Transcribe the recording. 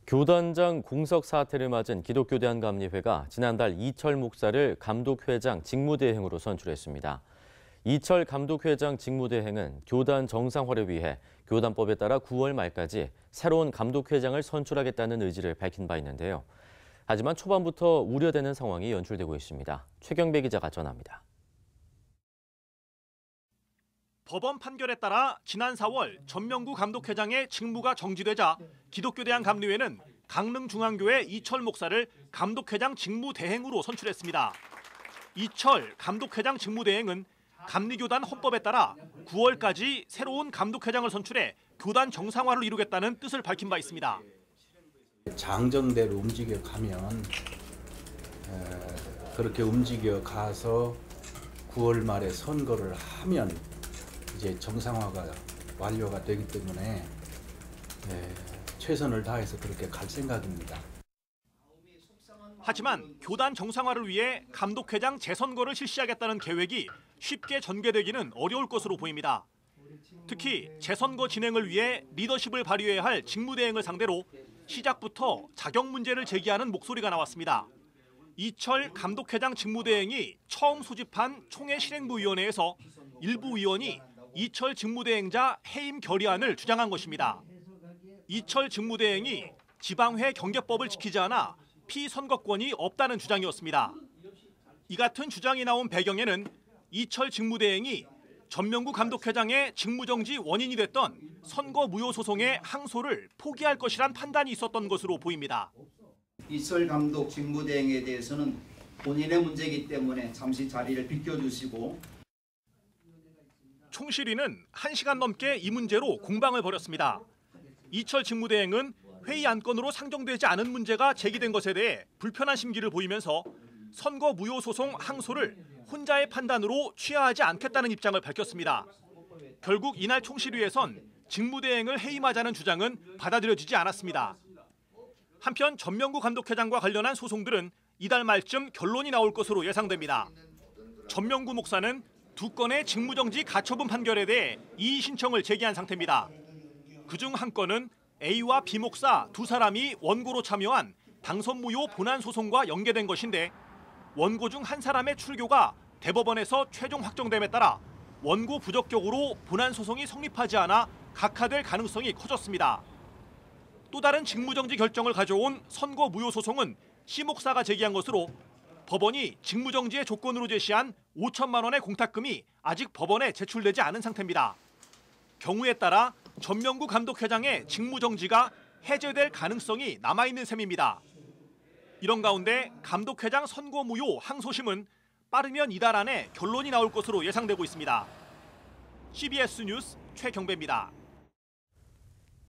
교단장 공석 사태를 맞은 기독교 대한감리회가 지난달 이철 목사를 감독회장 직무대행으로 선출했습니다. 이철 감독회장 직무대행은 교단 정상화를 위해 교단법에 따라 9월 말까지 새로운 감독회장을 선출하겠다는 의지를 밝힌 바 있는데요. 하지만 초반부터 우려되는 상황이 연출되고 있습니다. 최경배 기자가 전합니다. 법원 판결에 따라 지난 4월 전명구 감독회장의 직무가 정지되자 기독교 대한감리회는 강릉중앙교회 이철 목사를 감독회장 직무대행으로 선출했습니다. 이철 감독회장 직무대행은 감리교단 헌법에 따라 9월까지 새로운 감독회장을 선출해 교단 정상화를 이루겠다는 뜻을 밝힌 바 있습니다. 장정대로 움직여가면 그렇게 움직여가서 9월 말에 선거를 하면 이제 정상화가 완료가 되기 때문에 최선을 다해서 그렇게 갈 생각입니다. 하지만 교단 정상화를 위해 감독회장 재선거를 실시하겠다는 계획이 쉽게 전개되기는 어려울 것으로 보입니다. 특히 재선거 진행을 위해 리더십을 발휘해야 할 직무대행을 상대로 시작부터 자격 문제를 제기하는 목소리가 나왔습니다. 이철 감독회장 직무대행이 처음 소집한 총회 실행부위원회에서 일부 의원이 이철 직무대행자 해임 결의안을 주장한 것입니다. 이철 직무대행이 지방회 경계법을 지키지 않아 피선거권이 없다는 주장이었습니다. 이 같은 주장이 나온 배경에는 이철 직무대행이 전명구 감독회장의 직무정지 원인이 됐던 선거 무효 소송의 항소를 포기할 것이란 판단이 있었던 것으로 보입니다. 이철 감독 직무대행에 대해서는 본인의 문제이기 때문에 잠시 자리를 비켜주시고. 총실위는 1시간 넘게 이 문제로 공방을 벌였습니다. 이철 직무대행은 회의 안건으로 상정되지 않은 문제가 제기된 것에 대해 불편한 심기를 보이면서 선거 무효 소송 항소를 혼자의 판단으로 취하하지 않겠다는 입장을 밝혔습니다. 결국 이날 총실위에선 직무대행을 해임하자는 주장은 받아들여지지 않았습니다. 한편 전명구 감독회장과 관련한 소송들은 이달 말쯤 결론이 나올 것으로 예상됩니다. 전명구 목사는 2건의 직무정지 가처분 판결에 대해 이의 신청을 제기한 상태입니다. 그중 한 건은 A와 B 목사 두 사람이 원고로 참여한 당선무효 본안 소송과 연계된 것인데 원고 중 한 사람의 출교가 대법원에서 최종 확정됨에 따라 원고 부적격으로 본안 소송이 성립하지 않아 각하될 가능성이 커졌습니다. 또 다른 직무정지 결정을 가져온 선거 무효 소송은 C 목사가 제기한 것으로 법원이 직무정지의 조건으로 제시한 5천만 원의 공탁금이 아직 법원에 제출되지 않은 상태입니다. 경우에 따라 전명구 감독회장의 직무정지가 해제될 가능성이 남아있는 셈입니다. 이런 가운데 감독회장 선고무효 항소심은 빠르면 이달 안에 결론이 나올 것으로 예상되고 있습니다. CBS 뉴스 최경배입니다.